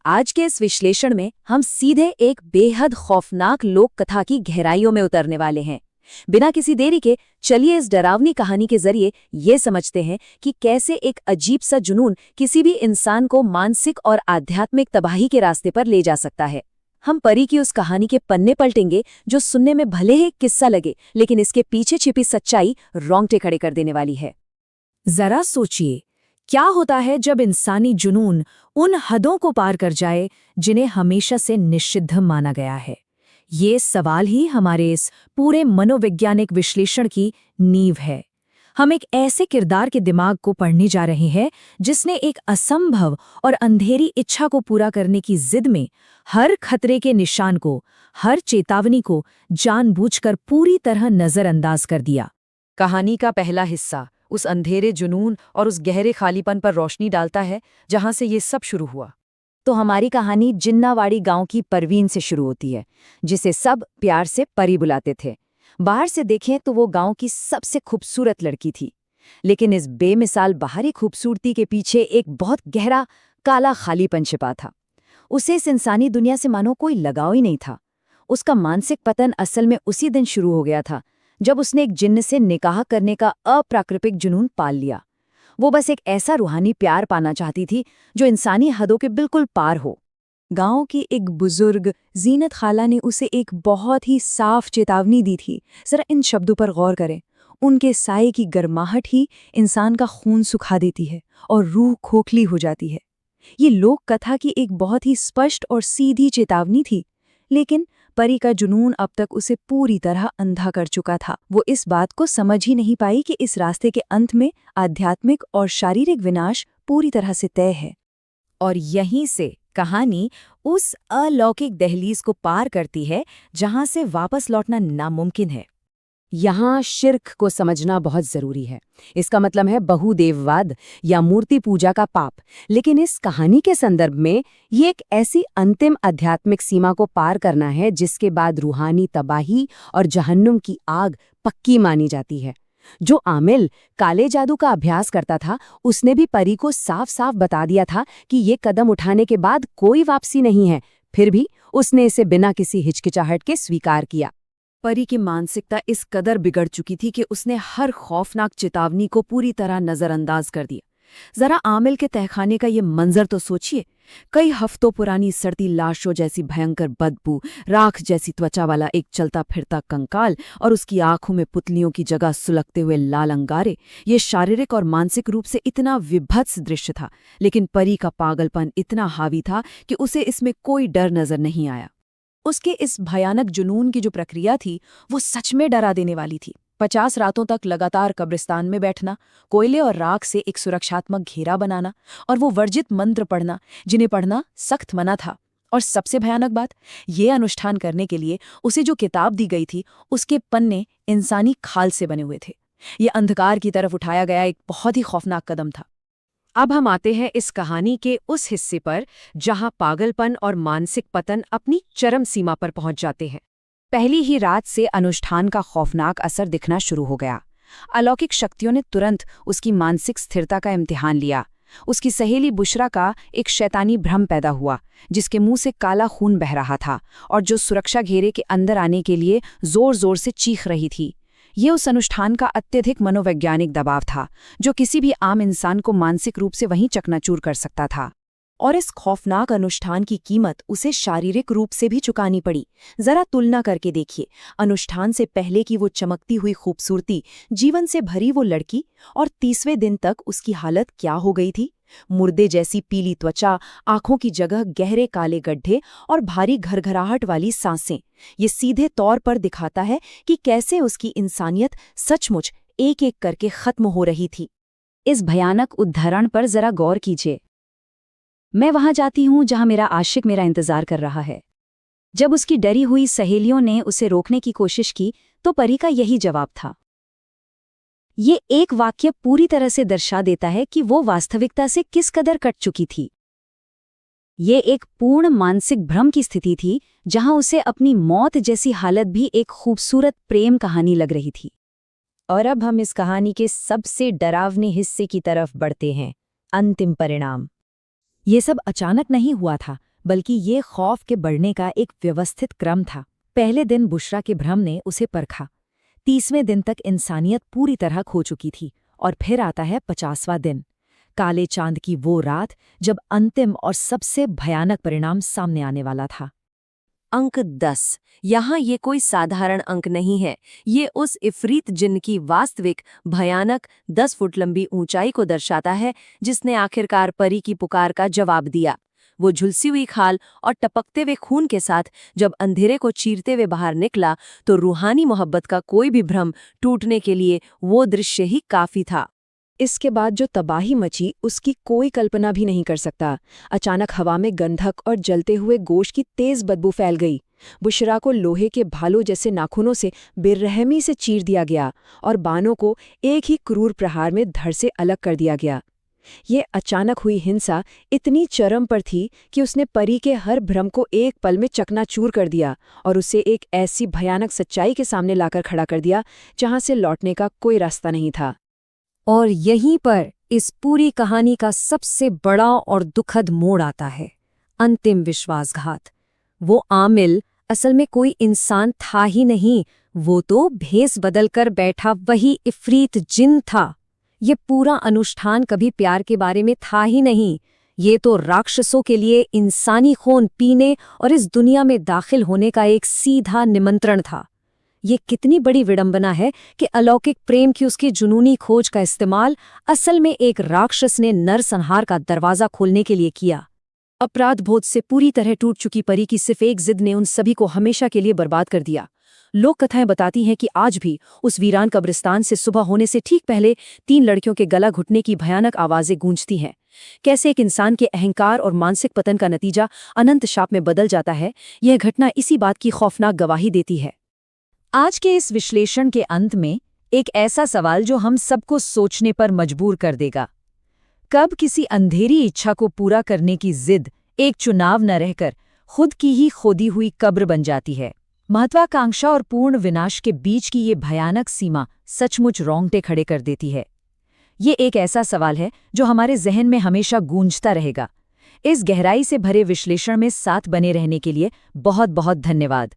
आज के इस विश्लेषण में हम सीधे एक बेहद खौफनाक लोक कथा की गहराइयों में उतरने वाले हैं। बिना किसी देरी के चलिए इस डरावनी कहानी के जरिए ये समझते हैं कि कैसे एक अजीब सा जुनून किसी भी इंसान को मानसिक और आध्यात्मिक तबाही के रास्ते पर ले जा सकता है। हम परी की उस कहानी के पन्ने पलटेंगे जो सुनने में भले ही एक किस्सा लगे, लेकिन इसके पीछे छिपी सच्चाई रोंगटे खड़े कर देने वाली है। जरा सोचिए, क्या होता है जब इंसानी जुनून उन हदों को पार कर जाए जिन्हें हमेशा से निषिद्ध माना गया है। ये सवाल ही हमारे इस पूरे मनोवैज्ञानिक विश्लेषण की नींव है। हम एक ऐसे किरदार के दिमाग को पढ़ने जा रहे हैं जिसने एक असंभव और अंधेरी इच्छा को पूरा करने की जिद में हर खतरे के निशान को, हर चेतावनी को जानबूझकर पूरी तरह नजरअंदाज कर दिया। कहानी का पहला हिस्सा उस अंधेरे जुनून और उस गहरे खालीपन पर रोशनी डालता है जहां से ये सब शुरू हुआ। तो हमारी कहानी जिन्नावाड़ी गांव की परवीन से शुरू होती है, जिसे सब प्यार से परी बुलाते थे। बाहर से देखें तो वो गांव की सबसे खूबसूरत लड़की थी, लेकिन इस बेमिसाल बाहरी खूबसूरती के पीछे एक बहुत गहरा काला खालीपन छिपा था। उसे इस इंसानी दुनिया से मानो कोई लगाव ही नहीं था। उसका मानसिक पतन असल में उसी दिन शुरू हो गया था जब उसने एक जिन्न से निकाह करने का अप्राकृतिक जुनून पाल लिया। वो बस एक ऐसा रूहानी प्यार पाना चाहती थी जो इंसानी हदों के बिल्कुल पार हो। गांव की एक बुजुर्ग जीनत खाला ने उसे एक बहुत ही साफ चेतावनी दी थी। जरा इन शब्दों पर गौर करें। उनके साये की गर्माहट ही इंसान का खून सुखा देती है और रूह खोखली हो जाती है। ये लोक कथा की एक बहुत ही स्पष्ट और सीधी चेतावनी थी, लेकिन परी का जुनून अब तक उसे पूरी तरह अंधा कर चुका था। वो इस बात को समझ ही नहीं पाई कि इस रास्ते के अंत में आध्यात्मिक और शारीरिक विनाश पूरी तरह से तय है। और यहीं से कहानी उस अलौकिक दहलीज को पार करती है जहां से वापस लौटना नामुमकिन है। यहाँ शिर्क को समझना बहुत जरूरी है। इसका मतलब है बहुदेववाद या मूर्ति पूजा का पाप। लेकिन इस कहानी के संदर्भ में ये एक ऐसी अंतिम आध्यात्मिक सीमा को पार करना है जिसके बाद रूहानी तबाही और जहन्नुम की आग पक्की मानी जाती है। जो आमिल काले जादू का अभ्यास करता था, उसने भी परी को साफ साफ बता दिया था कि ये कदम उठाने के बाद कोई वापसी नहीं है। फिर भी उसने इसे बिना किसी हिचकिचाहट के स्वीकार किया। परी की मानसिकता इस कदर बिगड़ चुकी थी कि उसने हर खौफनाक चेतावनी को पूरी तरह नजरअंदाज कर दिया। जरा आमिल के तहखाने का ये मंजर तो सोचिए। कई हफ्तों पुरानी सड़ती लाशों जैसी भयंकर बदबू, राख जैसी त्वचा वाला एक चलता फिरता कंकाल और उसकी आंखों में पुतलियों की जगह सुलगते हुए लाल अंगारे। ये शारीरिक और मानसिक रूप से इतना विभत्स दृश्य था, लेकिन परी का पागलपन इतना हावी था कि उसे इसमें कोई डर नजर नहीं आया। उसके इस भयानक जुनून की जो प्रक्रिया थी वो सच में डरा देने वाली थी। 50 रातों तक लगातार कब्रिस्तान में बैठना, कोयले और राख से एक सुरक्षात्मक घेरा बनाना और वो वर्जित मंत्र पढ़ना जिन्हें पढ़ना सख्त मना था। और सबसे भयानक बात, ये अनुष्ठान करने के लिए उसे जो किताब दी गई थी उसके पन्ने इंसानी खाल से बने हुए थे। ये अंधकार की तरफ उठाया गया एक बहुत ही खौफनाक कदम था। अब हम आते हैं इस कहानी के उस हिस्से पर जहां पागलपन और मानसिक पतन अपनी चरम सीमा पर पहुंच जाते हैं। पहली ही रात से अनुष्ठान का खौफनाक असर दिखना शुरू हो गया। अलौकिक शक्तियों ने तुरंत उसकी मानसिक स्थिरता का इम्तिहान लिया। उसकी सहेली बुशरा का एक शैतानी भ्रम पैदा हुआ, जिसके मुंह से काला खून बह रहा था और जो सुरक्षा घेरे के अंदर आने के लिए जोर जोर से चीख रही थी। ये उस अनुष्ठान का अत्यधिक मनोवैज्ञानिक दबाव था जो किसी भी आम इंसान को मानसिक रूप से वहीं चकनाचूर कर सकता था। और इस खौफनाक अनुष्ठान की कीमत उसे शारीरिक रूप से भी चुकानी पड़ी। जरा तुलना करके देखिए, अनुष्ठान से पहले की वो चमकती हुई खूबसूरती, जीवन से भरी वो लड़की, और 30वें दिन तक उसकी हालत क्या हो गई थी। मुर्दे जैसी पीली त्वचा, आंखों की जगह गहरे काले गड्ढे और भारी घरघराहट वाली सांसें। ये सीधे तौर पर दिखाता है कि कैसे उसकी इंसानियत सचमुच एक एक करके खत्म हो रही थी। इस भयानक उदाहरण पर जरा गौर कीजिए। मैं वहां जाती हूं जहां मेरा आशिक मेरा इंतजार कर रहा है। जब उसकी डरी हुई सहेलियों ने उसे रोकने की कोशिश की तो परी का यही जवाब था। ये एक वाक्य पूरी तरह से दर्शा देता है कि वो वास्तविकता से किस कदर कट चुकी थी। ये एक पूर्ण मानसिक भ्रम की स्थिति थी जहां उसे अपनी मौत जैसी हालत भी एक खूबसूरत प्रेम कहानी लग रही थी। और अब हम इस कहानी के सबसे डरावने हिस्से की तरफ बढ़ते हैं, अंतिम परिणाम। ये सब अचानक नहीं हुआ था, बल्कि ये खौफ के बढ़ने का एक व्यवस्थित क्रम था। पहले दिन बुशरा के भ्रम ने उसे परखा। 30वें दिन तक इंसानियत पूरी तरह खो चुकी थी और फिर आता है 50वां दिन, काले चांद की वो रात जब अंतिम और सबसे भयानक परिणाम सामने आने वाला था। अंक 10। यहाँ ये कोई साधारण अंक नहीं है, ये उस इफरीत जिन्न की वास्तविक भयानक 10 फुट लंबी ऊंचाई को दर्शाता है, जिसने आखिरकार परी की पुकार का जवाब दिया। वो झुलसी हुई खाल और टपकते हुए खून के साथ जब अंधेरे को चीरते हुए बाहर निकला, तो रूहानी मोहब्बत का कोई भी भ्रम टूटने के लिए वो दृश्य ही काफी था। इसके बाद जो तबाही मची उसकी कोई कल्पना भी नहीं कर सकता। अचानक हवा में गंधक और जलते हुए गोश्त की तेज बदबू फैल गई। बुशरा को लोहे के भालों जैसे नाखूनों से बेरहमी से चीर दिया गया और बानों को एक ही क्रूर प्रहार में धड़ से अलग कर दिया गया। ये अचानक हुई हिंसा इतनी चरम पर थी कि उसने परी के हर भ्रम को एक पल में चकनाचूर कर दिया और उसे एक ऐसी भयानक सच्चाई के सामने लाकर खड़ा कर दिया जहां से लौटने का कोई रास्ता नहीं था। और यहीं पर इस पूरी कहानी का सबसे बड़ा और दुखद मोड़ आता है, अंतिम विश्वासघात। वो आमिल असल में कोई इंसान था ही नहीं, वो तो भेस बदलकर बैठा वही इफरीत जिन था। ये पूरा अनुष्ठान कभी प्यार के बारे में था ही नहीं, ये तो राक्षसों के लिए इंसानी खून पीने और इस दुनिया में दाखिल होने का एक सीधा निमंत्रण था। ये कितनी बड़ी विडंबना है कि अलौकिक प्रेम की उसकी जुनूनी खोज का इस्तेमाल असल में एक राक्षस ने नरसंहार का दरवाजा खोलने के लिए किया। अपराध बोध से पूरी तरह टूट चुकी परी की सिर्फ एक जिद ने उन सभी को हमेशा के लिए बर्बाद कर दिया। लोक कथाएं बताती हैं कि आज भी उस वीरान कब्रिस्तान से सुबह होने से ठीक पहले 3 लड़कियों के गला घुटने की भयानक आवाजें गूंजती हैं। कैसे एक इंसान के अहंकार और मानसिक पतन का नतीजा अनंत शाप में बदल जाता है, यह घटना इसी बात की खौफनाक गवाही देती है। आज के इस विश्लेषण के अंत में एक ऐसा सवाल जो हम सबको सोचने पर मजबूर कर देगा। कब किसी अंधेरी इच्छा को पूरा करने की जिद एक चुनाव न रहकर खुद की ही खोदी हुई कब्र बन जाती है? महत्वाकांक्षा और पूर्ण विनाश के बीच की ये भयानक सीमा सचमुच रोंगटे खड़े कर देती है। ये एक ऐसा सवाल है जो हमारे जहन में हमेशा गूंजता रहेगा। इस गहराई से भरे विश्लेषण में साथ बने रहने के लिए बहुत बहुत धन्यवाद।